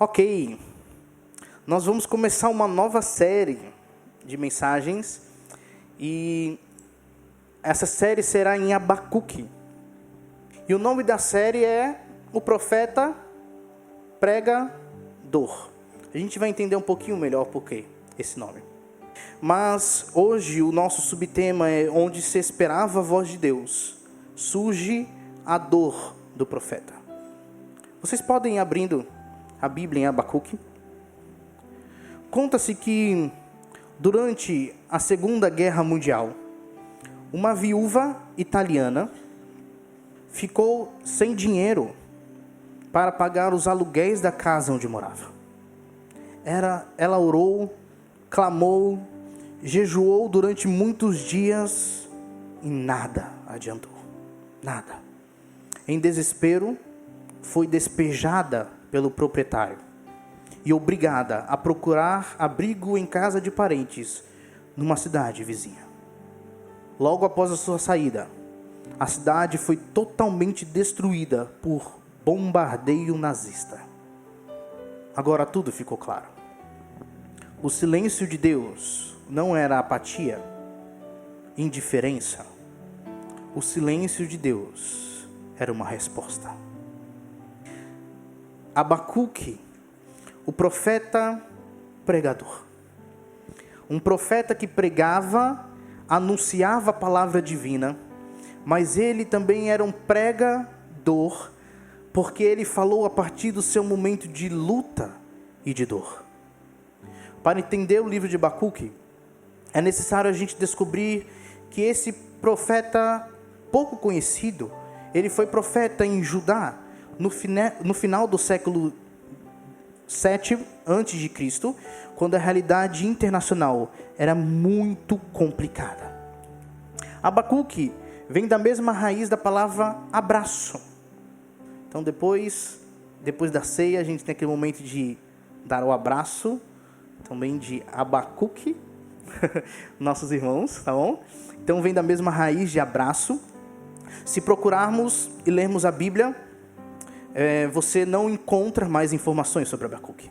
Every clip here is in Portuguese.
Ok, nós vamos começar uma nova série de mensagens e essa série será em Abacuque. E o nome da série é O Profeta Pregador. A gente vai entender um pouquinho melhor por que esse nome. Mas hoje o nosso subtema é onde se esperava a voz de Deus, surge a dor do profeta. Vocês podem ir abrindo a Bíblia em Abacuque. Conta-se que durante a Segunda Guerra Mundial, uma viúva italiana ficou sem dinheiro para pagar os aluguéis da casa onde morava. Ela orou, clamou, jejuou durante muitos dias e nada adiantou. Nada. Em desespero, foi despejada pelo proprietário e obrigada a procurar abrigo em casa de parentes numa cidade vizinha. Logo após a sua saída, a cidade foi totalmente destruída por bombardeio nazista. Agora tudo ficou claro. O silêncio de Deus não era apatia, indiferença. O silêncio de Deus era uma resposta. Abacuque, o profeta pregador. Um profeta que pregava, anunciava a palavra divina, mas ele também era um pregador, porque ele falou a partir do seu momento de luta e de dor. Para entender o livro de Abacuque, é necessário a gente descobrir que esse profeta pouco conhecido, ele foi profeta em Judá, no final do século 7 a.C., quando a realidade internacional era muito complicada. Abacuque vem da mesma raiz da palavra abraço. Então depois da ceia, a gente tem aquele momento de dar o abraço, também de Abacuque, nossos irmãos, tá bom? Então vem da mesma raiz de abraço. Se procurarmos e lermos a Bíblia, você não encontra mais informações sobre Abacuque.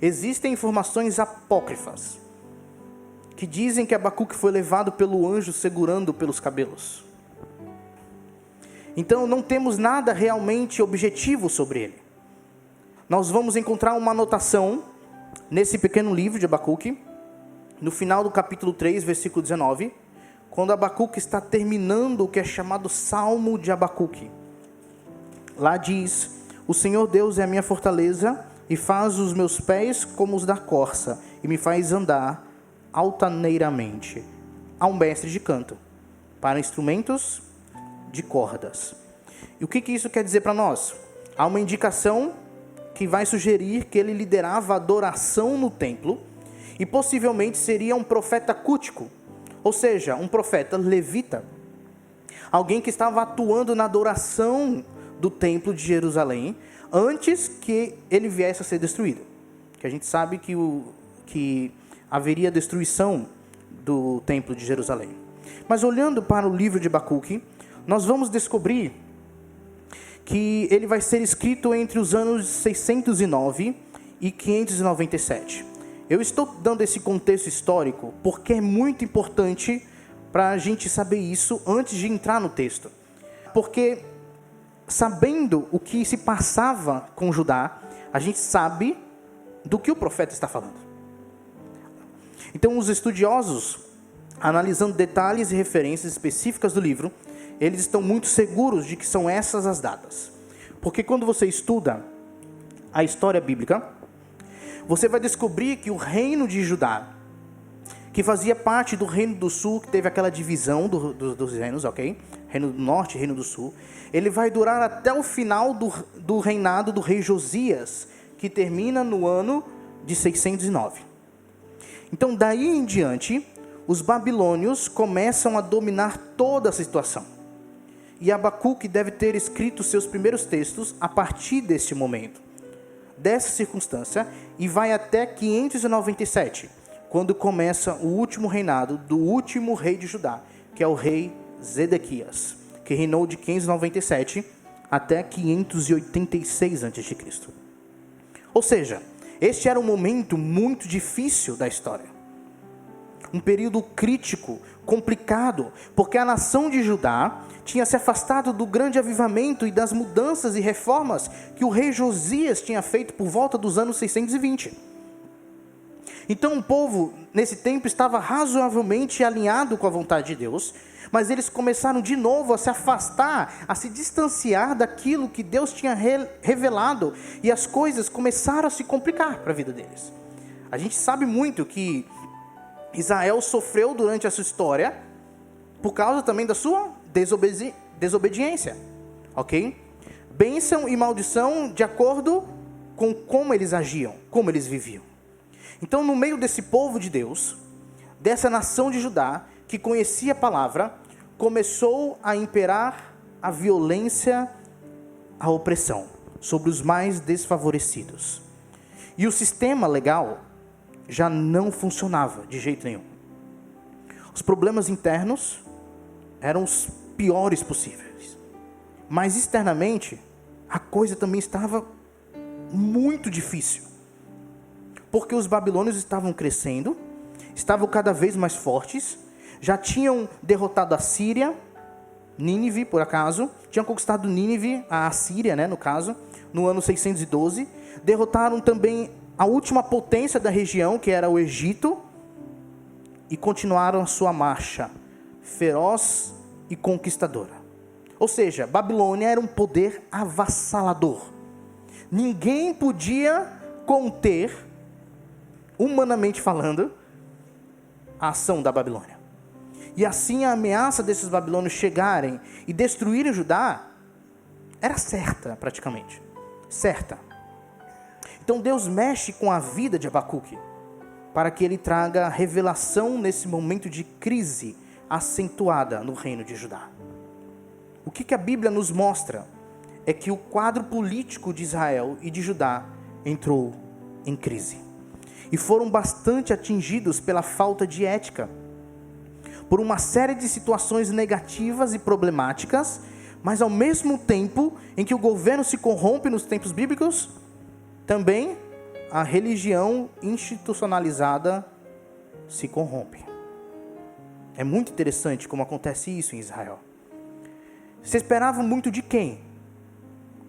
Existem informações apócrifas que dizem que Abacuque foi levado pelo anjo segurando pelos cabelos. Então não temos nada realmente objetivo sobre ele. Nós vamos encontrar uma anotação nesse pequeno livro de Abacuque, no final do capítulo 3, versículo 19, quando Abacuque está terminando o que é chamado Salmo de Abacuque. Lá diz: o Senhor Deus é a minha fortaleza e faz os meus pés como os da corça e me faz andar altaneiramente. Há um mestre de canto para instrumentos de cordas. E o que isso quer dizer para nós? Há uma indicação que vai sugerir que ele liderava a adoração no templo e possivelmente seria um profeta cútico, ou seja, um profeta levita, alguém que estava atuando na adoração do templo de Jerusalém antes que ele viesse a ser destruído. Que a gente sabe que haveria destruição do templo de Jerusalém. Mas olhando para o livro de Abacuque, nós vamos descobrir que ele vai ser escrito entre os anos 609 e 597. Eu estou dando esse contexto histórico porque é muito importante para a gente saber isso antes de entrar no texto. Porque sabendo o que se passava com Judá, a gente sabe do que o profeta está falando. Então os estudiosos, analisando detalhes e referências específicas do livro, eles estão muito seguros de que são essas as datas. Porque quando você estuda a história bíblica, você vai descobrir que o reino de Judá, que fazia parte do reino do sul, que teve aquela divisão dos reinos, ok? Reino do norte e reino do sul, ele vai durar até o final do reinado do rei Josias, que termina no ano de 609. Então daí em diante, os babilônios começam a dominar toda a situação. E Abacuque deve ter escrito seus primeiros textos a partir deste momento, dessa circunstância, e vai até 597, quando começa o último reinado do último rei de Judá, que é o rei Zedequias, que reinou de 597 até 586 a.C. Ou seja, este era um momento muito difícil da história. Um período crítico, complicado, porque a nação de Judá tinha se afastado do grande avivamento e das mudanças e reformas que o rei Josias tinha feito por volta dos anos 620. Então o povo, nesse tempo, estava razoavelmente alinhado com a vontade de Deus, mas eles começaram de novo a se afastar, a se distanciar daquilo que Deus tinha revelado, e as coisas começaram a se complicar para a vida deles. A gente sabe muito que Israel sofreu durante a sua história por causa também da sua desobediência, ok? Bênção e maldição de acordo com como eles agiam, como eles viviam. Então, no meio desse povo de Deus, dessa nação de Judá, que conhecia a palavra, começou a imperar a violência, a opressão sobre os mais desfavorecidos. E o sistema legal já não funcionava de jeito nenhum. Os problemas internos eram os piores possíveis. Mas externamente, a coisa também estava muito difícil. Porque os babilônios estavam crescendo, estavam cada vez mais fortes, já tinham derrotado a Síria, Nínive, por acaso, tinham conquistado Nínive, a Assíria, no caso, no ano 612, derrotaram também a última potência da região, que era o Egito, e continuaram a sua marcha, feroz e conquistadora. Ou seja, Babilônia era um poder avassalador. Ninguém podia conter, humanamente falando, a ação da Babilônia. E assim a ameaça desses babilônios chegarem e destruírem Judá era certa, praticamente. Certa. Então Deus mexe com a vida de Abacuque para que ele traga revelação nesse momento de crise acentuada no reino de Judá. O que a Bíblia nos mostra é que o quadro político de Israel e de Judá entrou em crise. E foram bastante atingidos pela falta de ética, por uma série de situações negativas e problemáticas, mas ao mesmo tempo em que o governo se corrompe nos tempos bíblicos, também a religião institucionalizada se corrompe. É muito interessante como acontece isso em Israel. Você esperava muito de quem?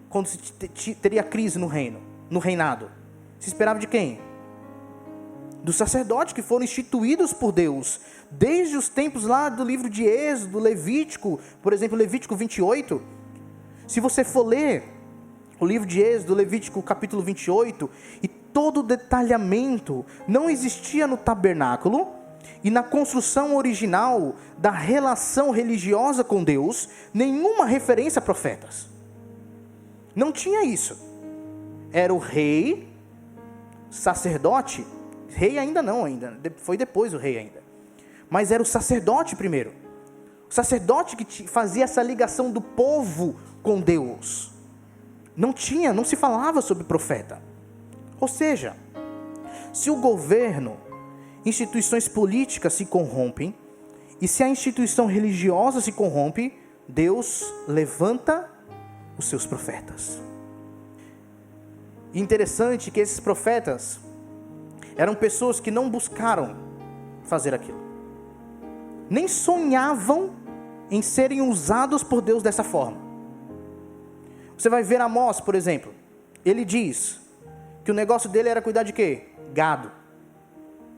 Quando se teria crise no reinado? Se esperava de quem? Dos sacerdotes que foram instituídos por Deus, desde os tempos lá do livro de Êxodo, Levítico, por exemplo, Levítico 28. Se você for ler o livro de Êxodo, Levítico capítulo 28, e todo o detalhamento não existia no tabernáculo, e na construção original da relação religiosa com Deus, nenhuma referência a profetas. Não tinha isso. Era o rei, sacerdote. Rei ainda não, foi depois o rei ainda. Mas era o sacerdote primeiro. O sacerdote que fazia essa ligação do povo com Deus. Não se falava sobre profeta. Ou seja, se o governo, instituições políticas se corrompem, e se a instituição religiosa se corrompe, Deus levanta os seus profetas. E interessante que esses profetas eram pessoas que não buscaram fazer aquilo. Nem sonhavam em serem usados por Deus dessa forma. Você vai ver Amós, por exemplo. Ele diz que o negócio dele era cuidar de quê? Gado.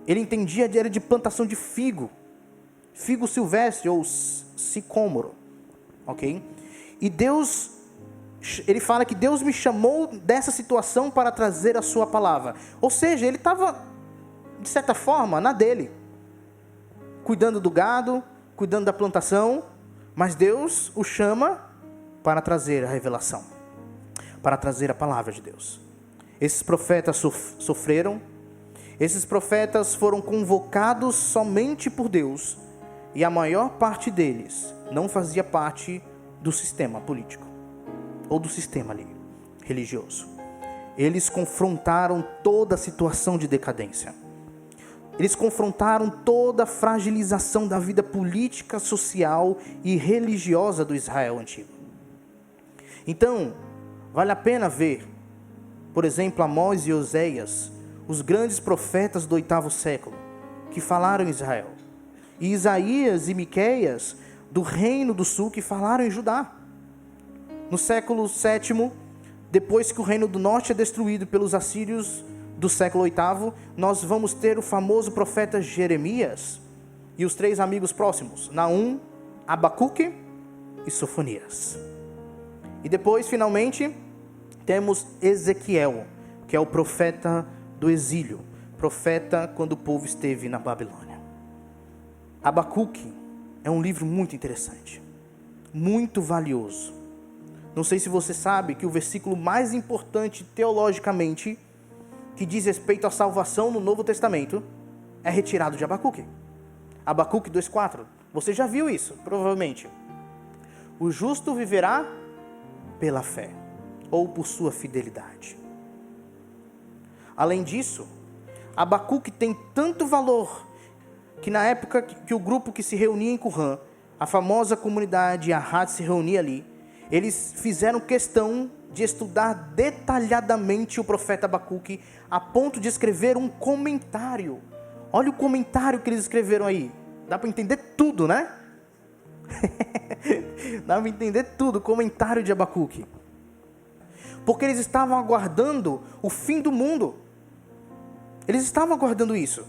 Ele entendia era de plantação de figo. Figo silvestre ou sicômoro. Ok? E Deus, ele fala que Deus me chamou dessa situação para trazer a sua palavra. Ou seja, ele estava, de certa forma, na dele. Cuidando do gado, cuidando da plantação. Mas Deus o chama para trazer a revelação. Para trazer a palavra de Deus. Esses profetas sofreram. Esses profetas foram convocados somente por Deus. E a maior parte deles não fazia parte do sistema político. Ou do sistema ali, religioso. Eles confrontaram toda a situação de decadência. Eles confrontaram toda a fragilização da vida política, social e religiosa do Israel antigo. Então, vale a pena ver Por exemplo, Amós e Oséias, os grandes profetas do 8º século, que falaram em Israel. E Isaías e Miqueias, do reino do sul, que falaram em Judá. No século VII, depois que o reino do norte é destruído pelos assírios do século VIII, nós vamos ter o famoso profeta Jeremias e os 3 amigos próximos, Naum, Abacuque e Sofonias. E depois, finalmente, temos Ezequiel, que é o profeta do exílio, profeta quando o povo esteve na Babilônia. Abacuque é um livro muito interessante, muito valioso. Não sei se você sabe que o versículo mais importante teologicamente, que diz respeito à salvação no Novo Testamento, é retirado de Abacuque. Abacuque 2,4. Você já viu isso, provavelmente. O justo viverá pela fé, ou por sua fidelidade. Além disso, Abacuque tem tanto valor, que na época que o grupo que se reunia em Qumran, a famosa comunidade Ahad se reunia ali, eles fizeram questão de estudar detalhadamente o profeta Abacuque, a ponto de escrever um comentário. Olha o comentário que eles escreveram aí. Dá para entender tudo, né? Dá para entender tudo, o comentário de Abacuque. Porque eles estavam aguardando o fim do mundo. Eles estavam aguardando isso.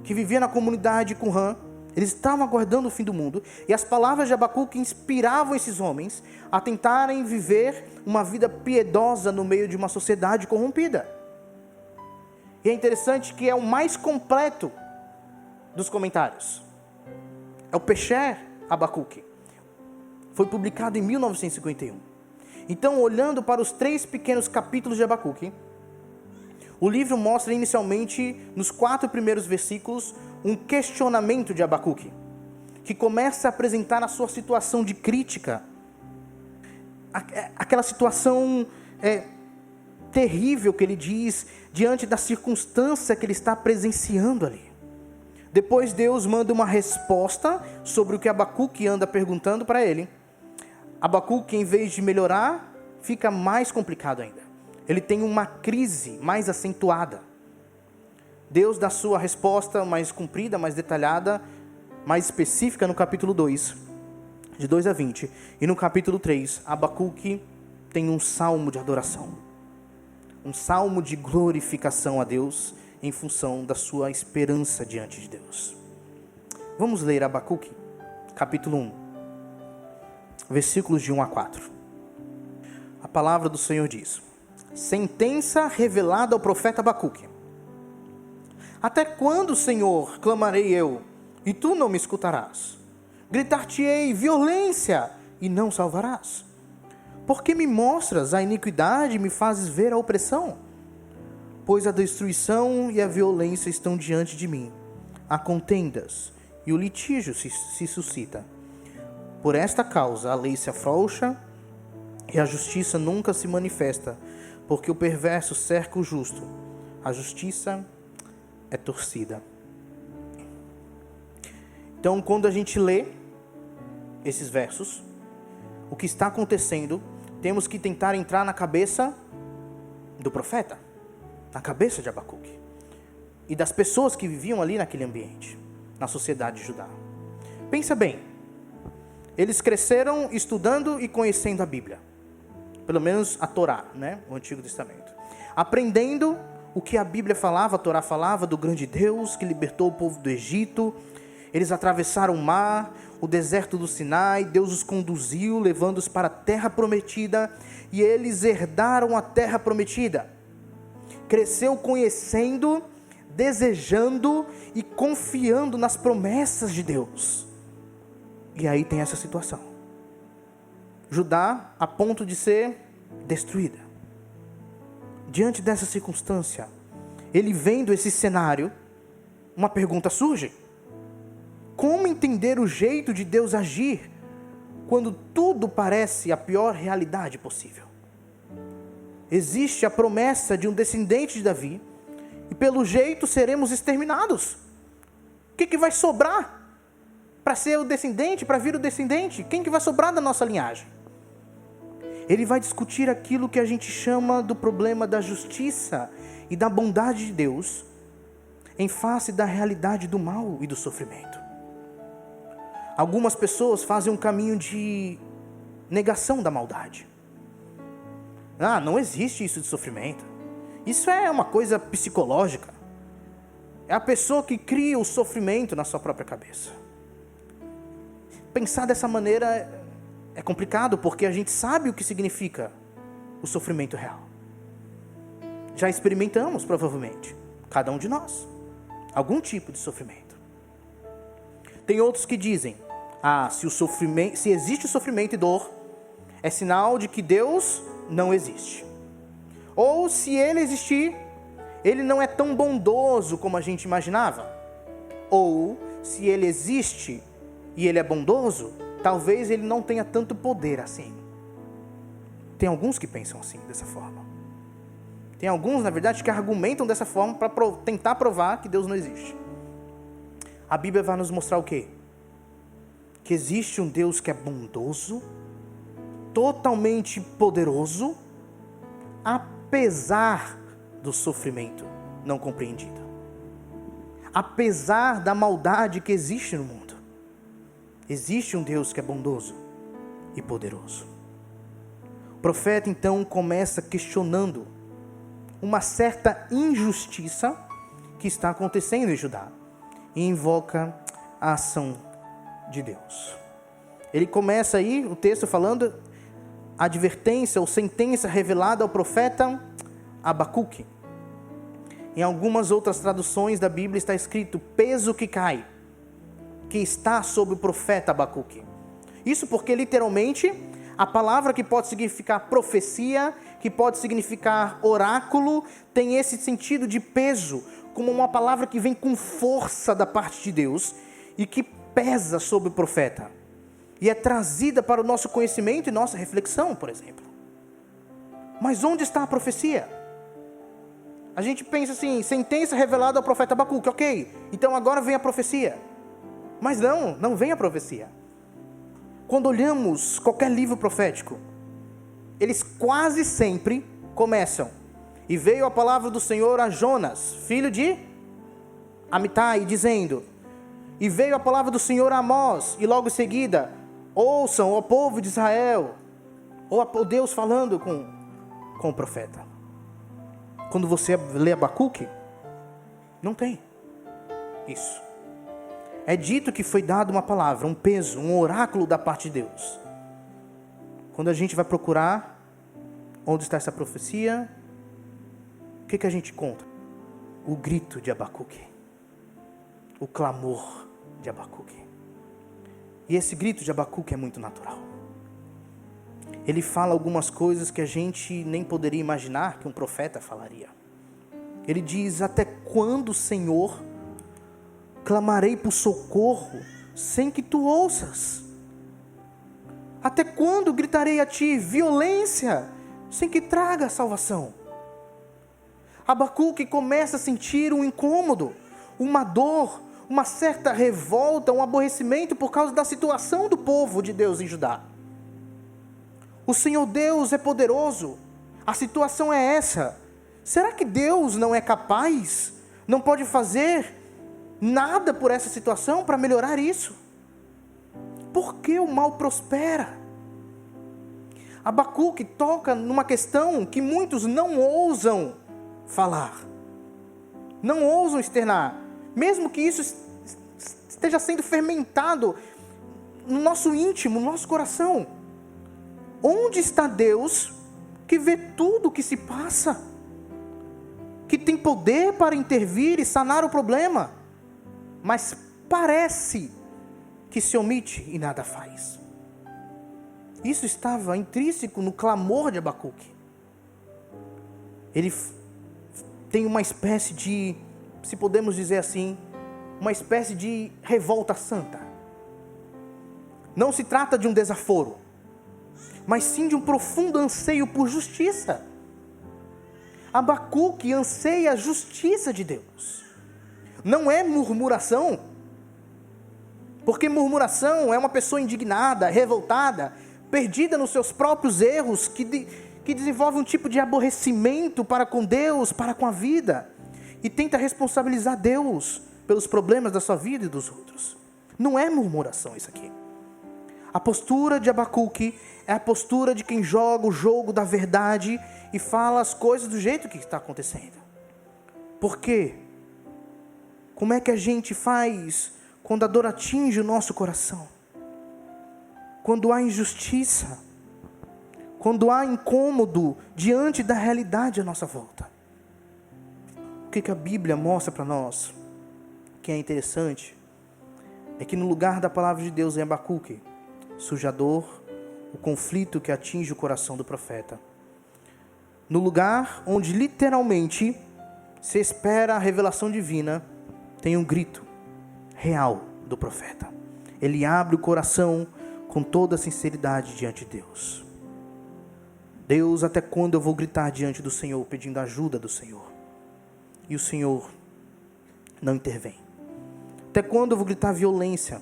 Que vivia na comunidade Qumran. Eles estavam aguardando o fim do mundo. E as palavras de Abacuque inspiravam esses homens a tentarem viver uma vida piedosa no meio de uma sociedade corrompida. E é interessante que é o mais completo dos comentários. É o Pesher Abacuque. Foi publicado em 1951. Então, olhando para os 3 pequenos capítulos de Abacuque, o livro mostra inicialmente, nos 4 primeiros versículos, um questionamento de Abacuque, que começa a apresentar a sua situação de crítica, aquela situação terrível que ele diz, diante da circunstância que ele está presenciando ali. Depois Deus manda uma resposta sobre o que Abacuque anda perguntando para ele. Abacuque, em vez de melhorar, fica mais complicado ainda. Ele tem uma crise mais acentuada. Deus dá sua resposta mais comprida, mais detalhada, mais específica no capítulo 2, de 2 a 20. E no capítulo 3, Abacuque tem um salmo de adoração. Um salmo de glorificação a Deus em função da sua esperança diante de Deus. Vamos ler Abacuque, capítulo 1, versículos de 1 a 4. A palavra do Senhor diz: sentença revelada ao profeta Abacuque. Até quando, Senhor, clamarei eu, e tu não me escutarás? Gritar-te-ei violência, e não salvarás? Porque me mostras a iniquidade e me fazes ver a opressão? Pois a destruição e a violência estão diante de mim. Há contendas, e o litígio se suscita. Por esta causa a lei se afrouxa, e a justiça nunca se manifesta, porque o perverso cerca o justo. A justiça é torcida. Então, quando a gente lê esses versos, o que está acontecendo, temos que tentar entrar na cabeça do profeta, na cabeça de Abacuque, e das pessoas que viviam ali naquele ambiente, na sociedade de Judá. Pensa bem, eles cresceram estudando e conhecendo a Bíblia, pelo menos a Torá, né? O Antigo Testamento, aprendendo o que a Bíblia falava, a Torá falava do grande Deus que libertou o povo do Egito. Eles atravessaram o mar, o deserto do Sinai, Deus os conduziu, levando-os para a terra prometida, e eles herdaram a terra prometida. Cresceu conhecendo, desejando e confiando nas promessas de Deus. E aí tem essa situação. Judá a ponto de ser destruída. Diante dessa circunstância, ele vendo esse cenário, uma pergunta surge: como entender o jeito de Deus agir quando tudo parece a pior realidade possível? Existe a promessa de um descendente de Davi, e pelo jeito seremos exterminados. O que vai sobrar para ser o descendente, para vir o descendente? Quem que vai sobrar da nossa linhagem? Ele vai discutir aquilo que a gente chama do problema da justiça e da bondade de Deus, em face da realidade do mal e do sofrimento. Algumas pessoas fazem um caminho de negação da maldade. Não existe isso de sofrimento. Isso é uma coisa psicológica. É a pessoa que cria o sofrimento na sua própria cabeça. Pensar dessa maneira é complicado, porque a gente sabe o que significa o sofrimento real. Já experimentamos, provavelmente, cada um de nós, algum tipo de sofrimento. Tem outros que dizem, se existe sofrimento e dor, é sinal de que Deus não existe. Ou se Ele existir, Ele não é tão bondoso como a gente imaginava. Ou, se Ele existe e Ele é bondoso, talvez Ele não tenha tanto poder assim. Tem alguns que pensam assim, dessa forma. Tem alguns, na verdade, que argumentam dessa forma para tentar provar que Deus não existe. A Bíblia vai nos mostrar o quê? Que existe um Deus que é bondoso, totalmente poderoso, apesar do sofrimento não compreendido. Apesar da maldade que existe no mundo, existe um Deus que é bondoso e poderoso. O profeta então começa questionando uma certa injustiça que está acontecendo em Judá e invoca a ação de Deus. Ele começa aí o texto falando advertência ou sentença revelada ao profeta Abacuque. Em algumas outras traduções da Bíblia está escrito peso que cai, que está sobre o profeta Abacuque. Isso porque literalmente a palavra que pode significar profecia, que pode significar oráculo, tem esse sentido de peso, como uma palavra que vem com força da parte de Deus e que pesa sobre o profeta. E é trazida para o nosso conhecimento e nossa reflexão, por exemplo. Mas onde está a profecia? A gente pensa assim, sentença revelada ao profeta Abacuque, ok, então agora vem a profecia. Mas não vem a profecia. Quando olhamos qualquer livro profético, eles quase sempre começam. E veio a palavra do Senhor a Jonas, filho de Amitai, dizendo. E veio a palavra do Senhor a Amós, e logo em seguida, ouçam, ó povo de Israel, ou Deus falando com o profeta. Quando você lê Abacuque, não tem isso. É dito que foi dado uma palavra, um peso, um oráculo da parte de Deus. Quando a gente vai procurar onde está essa profecia, o que a gente encontra? O grito de Abacuque, o clamor de Abacuque. E esse grito de Abacuque é muito natural. Ele fala algumas coisas que a gente nem poderia imaginar que um profeta falaria. Ele diz, até quando, Senhor, clamarei por socorro sem que tu ouças? Até quando gritarei a ti violência sem que traga salvação? Abacuque começa a sentir um incômodo, uma dor, uma certa revolta, um aborrecimento por causa da situação do povo de Deus em Judá. O Senhor Deus é poderoso, a situação é essa. Será que Deus não é capaz, não pode fazer nada por essa situação para melhorar isso? Por que o mal prospera? Abacuque toca numa questão que muitos não ousam falar, não ousam externar, mesmo que isso esteja sendo fermentado no nosso íntimo, no nosso coração. Onde está Deus que vê tudo o que se passa, que tem poder para intervir e sanar o problema, mas parece que se omite e nada faz? Isso estava intrínseco no clamor de Abacuque. Ele tem uma espécie de, se podemos dizer assim, uma espécie de revolta santa. Não se trata de um desaforo, mas sim de um profundo anseio por justiça. Abacuque anseia a justiça de Deus. Não é murmuração, porque murmuração é uma pessoa indignada, revoltada, perdida nos seus próprios erros, que desenvolve um tipo de aborrecimento para com Deus, para com a vida, e tenta responsabilizar Deus pelos problemas da sua vida e dos outros. Não é murmuração isso aqui. A postura de Abacuque é a postura de quem joga o jogo da verdade e fala as coisas do jeito que está acontecendo. Por quê? Como é que a gente faz quando a dor atinge o nosso coração? Quando há injustiça, quando há incômodo diante da realidade à nossa volta. O que a Bíblia mostra para nós, que é interessante, é que no lugar da palavra de Deus em Abacuque, surge a dor, o conflito que atinge o coração do profeta. No lugar onde literalmente se espera a revelação divina, tem um grito real do profeta. Ele abre o coração com toda a sinceridade diante de Deus. Deus, até quando eu vou gritar diante do Senhor, pedindo ajuda do Senhor? E o Senhor não intervém. Até quando eu vou gritar violência,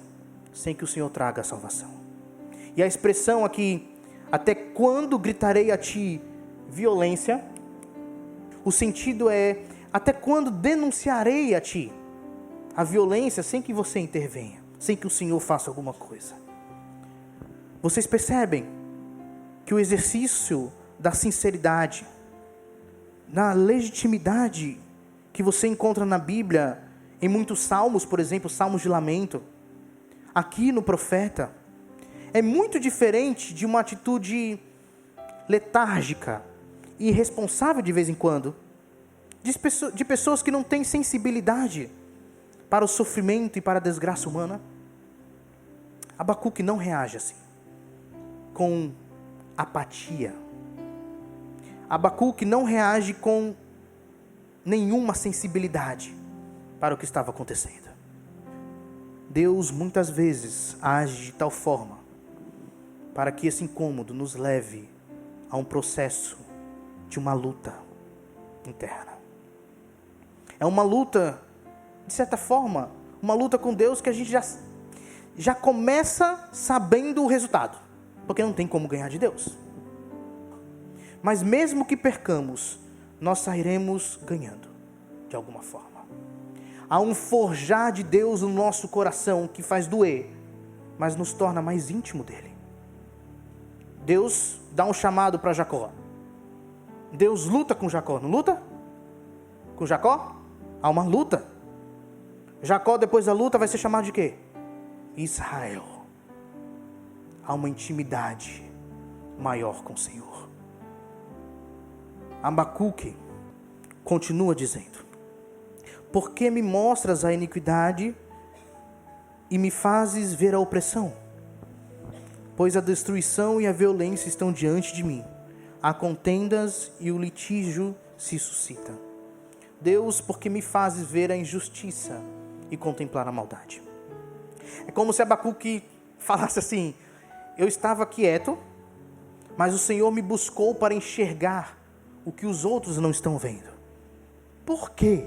sem que o Senhor traga a salvação? E a expressão aqui, até quando gritarei a ti violência? O sentido é, até quando denunciarei a ti a violência sem que você intervenha, sem que o Senhor faça alguma coisa? Vocês percebem que o exercício da sinceridade, na legitimidade que você encontra na Bíblia, em muitos salmos, por exemplo, salmos de lamento, aqui no profeta, é muito diferente de uma atitude letárgica e irresponsável de vez em quando, de pessoas que não têm sensibilidade para o sofrimento e para a desgraça humana. Abacuque não reage assim, com apatia. Abacuque não reage com nenhuma sensibilidade para o que estava acontecendo. Deus muitas vezes age de tal forma para que esse incômodo nos leve a um processo de uma luta interna. É uma luta, de certa forma, uma luta com Deus que a gente já começa sabendo o resultado, porque não tem como ganhar de Deus. Mas mesmo que percamos, nós sairemos ganhando, de alguma forma. Há um forjar de Deus no nosso coração que faz doer, mas nos torna mais íntimo dele. Deus dá um chamado para Jacó. Deus luta com Jacó, não luta? Com Jacó? Há uma luta. Jacó, depois da luta, vai ser chamado de quê? Israel. Há uma intimidade maior com o Senhor. Abacuque continua dizendo: por que me mostras a iniquidade e me fazes ver a opressão? Pois a destruição e a violência estão diante de mim, há contendas e o litígio se suscita. Deus, por que me fazes ver a injustiça e contemplar a maldade? É como se Abacuque falasse assim: eu estava quieto, mas o Senhor me buscou para enxergar o que os outros não estão vendo. Por quê?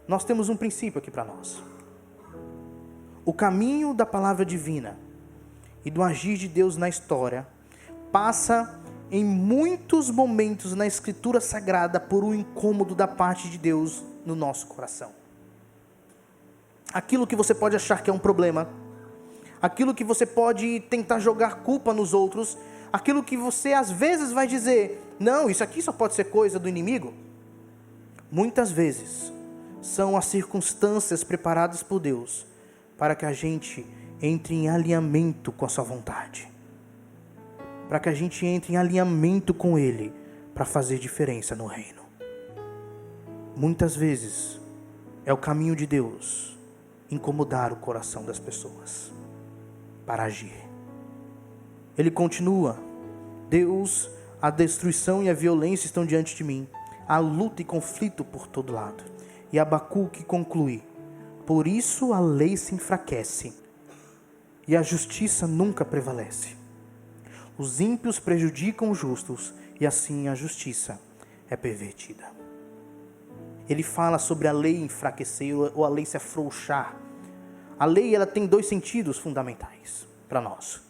Nós temos um princípio aqui para nós. O caminho da palavra divina e do agir de Deus na história passa em muitos momentos na Escritura Sagrada por um incômodo da parte de Deus no nosso coração. Aquilo que você pode achar que é um problema, aquilo que você pode tentar jogar culpa nos outros, aquilo que você às vezes vai dizer, não, isso aqui só pode ser coisa do inimigo. Muitas vezes são as circunstâncias preparadas por Deus para que a gente entre em alinhamento com a sua vontade, para que a gente entre em alinhamento com Ele, para fazer diferença no reino. Muitas vezes é o caminho de Deus incomodar o coração das pessoas para agir. Ele continua: Deus, a destruição e a violência estão diante de mim, há luta e conflito por todo lado. E Abacuque conclui: por isso a lei se enfraquece e a justiça nunca prevalece. Os ímpios prejudicam os justos e assim a justiça é pervertida. Ele fala sobre a lei enfraquecer ou a lei se afrouxar. A lei, ela tem dois sentidos fundamentais para nós.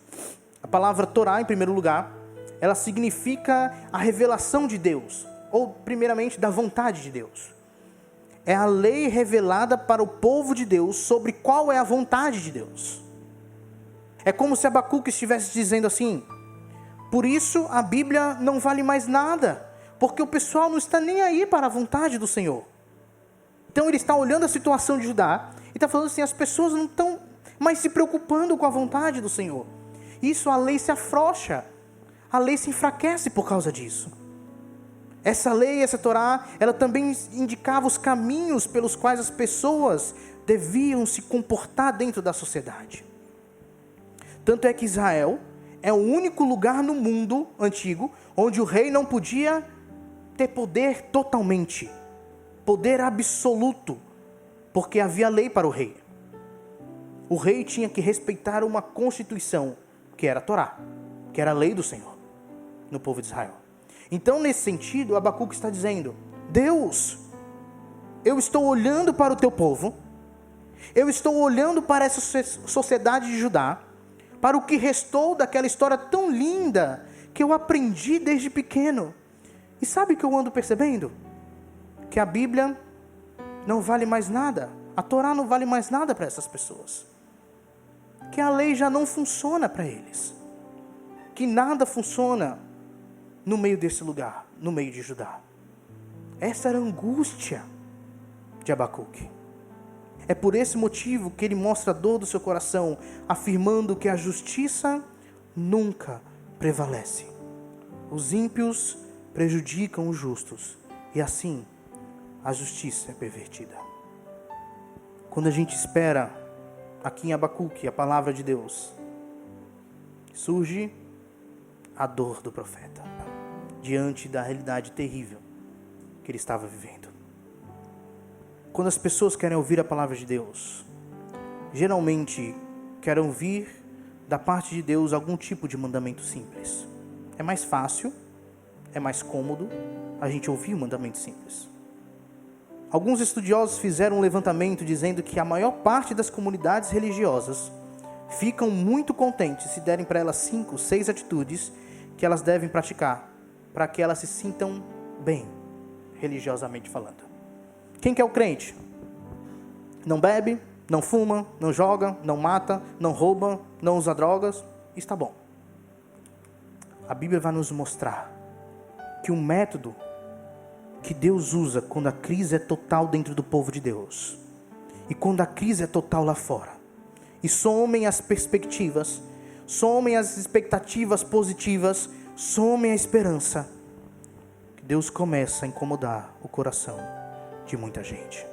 A palavra Torá, em primeiro lugar, ela significa a revelação de Deus, ou primeiramente da vontade de Deus. É a lei revelada para o povo de Deus sobre qual é a vontade de Deus. É como se Abacuque estivesse dizendo assim: por isso a Bíblia não vale mais nada, porque o pessoal não está nem aí para a vontade do Senhor. Então ele está olhando a situação de Judá e está falando assim: as pessoas não estão mais se preocupando com a vontade do Senhor. Isso, a lei se afrouxa, a lei se enfraquece por causa disso. Essa lei, essa Torá, ela também indicava os caminhos pelos quais as pessoas deviam se comportar dentro da sociedade. Tanto é que Israel é o único lugar no mundo antigo onde o rei não podia ter poder totalmente, poder absoluto, porque havia lei para o rei. O rei tinha que respeitar uma constituição, que era a Torá, que era a lei do Senhor no povo de Israel. Então, nesse sentido, Abacuque está dizendo: Deus, eu estou olhando para o teu povo, eu estou olhando para essa sociedade de Judá, para o que restou daquela história tão linda que eu aprendi desde pequeno. E sabe o que eu ando percebendo? Que a Bíblia não vale mais nada, a Torá não vale mais nada para essas pessoas, que a lei já não funciona para eles, que nada funciona no meio desse lugar, no meio de Judá. Essa era a angústia de Abacuque. É por esse motivo que ele mostra a dor do seu coração, afirmando que a justiça nunca prevalece. Os ímpios prejudicam os justos, e assim a justiça é pervertida. Quando a gente espera aqui em Abacuque a palavra de Deus, surge a dor do profeta diante da realidade terrível que ele estava vivendo. Quando as pessoas querem ouvir a palavra de Deus, geralmente querem ouvir da parte de Deus algum tipo de mandamento simples. É mais fácil, é mais cômodo a gente ouvir um mandamento simples. Alguns estudiosos fizeram um levantamento dizendo que a maior parte das comunidades religiosas ficam muito contentes se derem para elas 5, 6 atitudes que elas devem praticar para que elas se sintam bem, religiosamente falando. Quem que é o crente? Não bebe, não fuma, não joga, não mata, não rouba, não usa drogas. Está bom. A Bíblia vai nos mostrar que o método que Deus usa quando a crise é total dentro do povo de Deus, e quando a crise é total lá fora, e somem as perspectivas, somem as expectativas positivas, somem a esperança, que Deus começa a incomodar o coração de muita gente.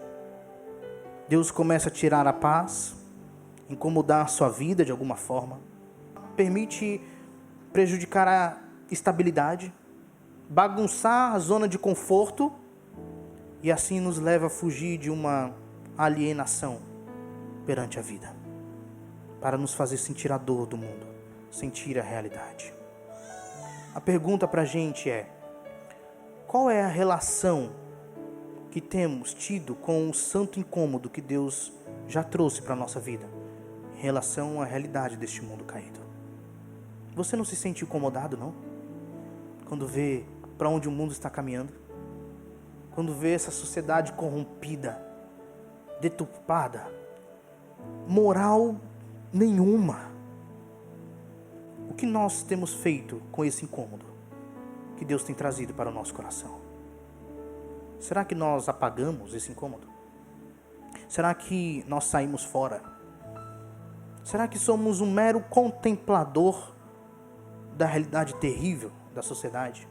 Deus começa a tirar a paz, incomodar a sua vida de alguma forma, permite prejudicar a estabilidade, bagunçar a zona de conforto, e assim nos leva a fugir de uma alienação perante a vida, para nos fazer sentir a dor do mundo, sentir a realidade. A pergunta para a gente é: qual é a relação que temos tido com o santo incômodo que Deus já trouxe para a nossa vida, em relação à realidade deste mundo caído? Você não se sente incomodado, não? Quando vê para onde o mundo está caminhando? Quando vê essa sociedade corrompida, deturpada, moral nenhuma? O que nós temos feito com esse incômodo que Deus tem trazido para o nosso coração? Será que nós apagamos esse incômodo? Será que nós saímos fora? Será que somos um mero contemplador da realidade terrível da sociedade?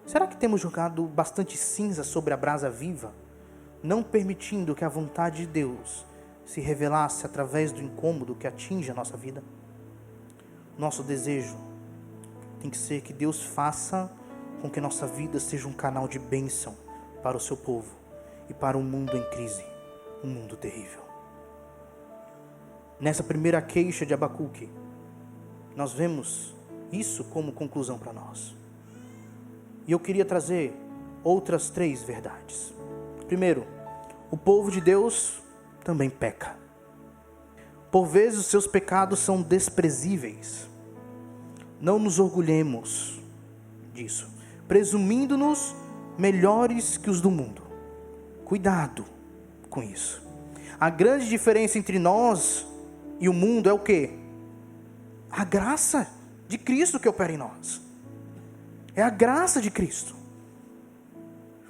Será que temos jogado bastante cinza sobre a brasa viva, não permitindo que a vontade de Deus se revelasse através do incômodo que atinge a nossa vida? Nosso desejo tem que ser que Deus faça com que nossa vida seja um canal de bênção para o seu povo e para um mundo em crise, um mundo terrível. Nessa primeira queixa de Abacuque, nós vemos isso como conclusão para nós. E eu queria trazer outras 3 verdades. Primeiro, o povo de Deus também peca. Por vezes os seus pecados são desprezíveis. não nos orgulhemos disso, presumindo-nos melhores que os do mundo. Cuidado com isso. A grande diferença entre nós e o mundo é o quê? A graça de Cristo que opera em nós. É a graça de Cristo.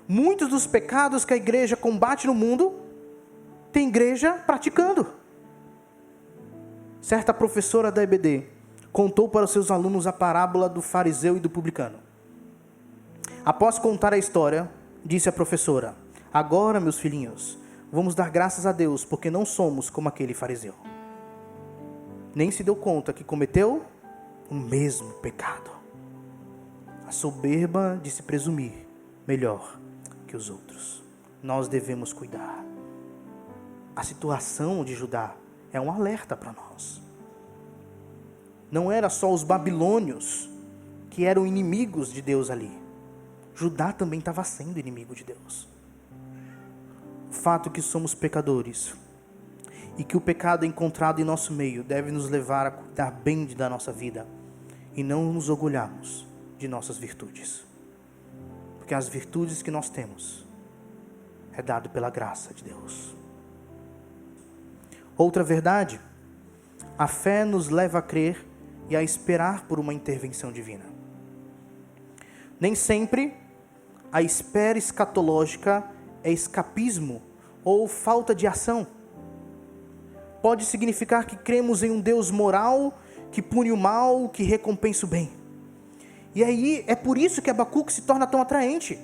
Muitos dos pecados que a igreja combate no mundo, tem igreja praticando. Certa professora da EBD contou para os seus alunos a parábola do fariseu e do publicano. Após contar a história, disse a professora: agora, meus filhinhos, vamos dar graças a Deus, porque não somos como aquele fariseu. Nem se deu conta que cometeu o mesmo pecado. A soberba de se presumir melhor que os outros. Nós devemos cuidar. A situação de Judá é um alerta para nós. Não era só os babilônios que eram inimigos de Deus ali. Judá também estava sendo inimigo de Deus. O fato que somos pecadores e que o pecado encontrado em nosso meio deve nos levar a cuidar bem da nossa vida e não nos orgulharmos de nossas virtudes. Porque as virtudes que nós temos é dado pela graça de Deus. Outra verdade, a fé nos leva a crer e a esperar por uma intervenção divina. Nem sempre a espera escatológica é escapismo ou falta de ação. Pode significar que cremos em um Deus moral que pune o mal, que recompensa o bem. E aí é por isso que Abacuque se torna tão atraente.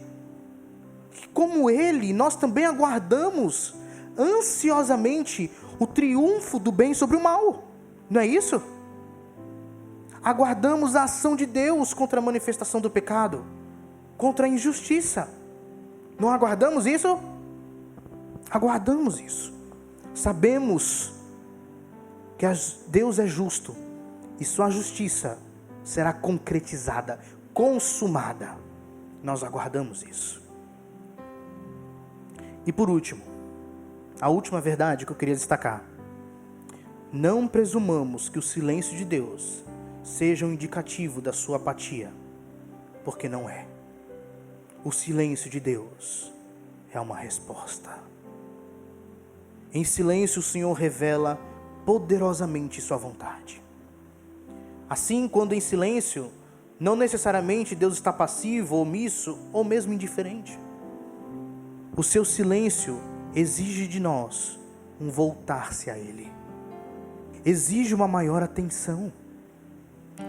Como ele, nós também aguardamos ansiosamente o triunfo do bem sobre o mal. Não é isso? Aguardamos a ação de Deus contra a manifestação do pecado, contra a injustiça. Não aguardamos isso? Aguardamos isso. Sabemos que Deus é justo e sua justiça será concretizada, consumada. Nós aguardamos isso. E por último, a última verdade que eu queria destacar: não presumamos que o silêncio de Deus seja um indicativo da sua apatia, porque não é. O silêncio de Deus é uma resposta. Em silêncio o Senhor revela poderosamente sua vontade. Assim, quando em silêncio, não necessariamente Deus está passivo, omisso ou mesmo indiferente. O seu silêncio exige de nós um voltar-se a Ele. Exige uma maior atenção,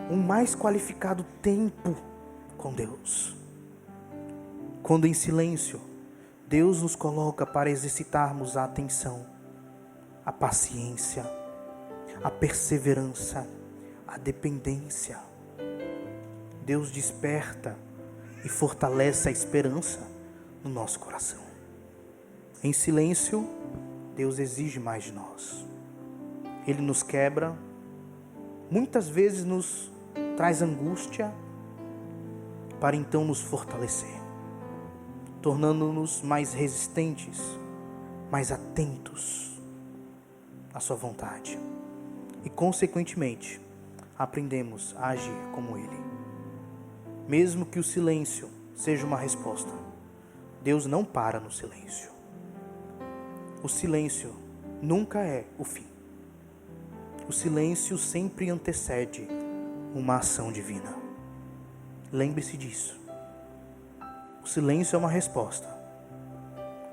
um mais qualificado tempo com Deus. Quando em silêncio, Deus nos coloca para exercitarmos a atenção, a paciência, a perseverança, a dependência. Deus desperta e fortalece a esperança no nosso coração. Em silêncio, Deus exige mais de nós. Ele nos quebra, muitas vezes nos traz angústia, para então nos fortalecer, tornando-nos mais resistentes, mais atentos à sua vontade. E consequentemente, aprendemos a agir como Ele. Mesmo que o silêncio seja uma resposta, Deus não para no silêncio. O silêncio nunca é o fim. O silêncio sempre antecede uma ação divina. Lembre-se disso. O silêncio é uma resposta.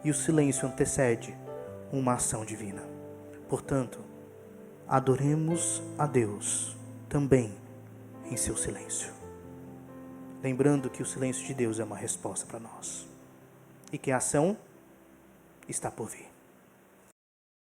E o silêncio antecede uma ação divina. Portanto, adoremos a Deus também em seu silêncio. Lembrando que o silêncio de Deus é uma resposta para nós. E que a ação está por vir.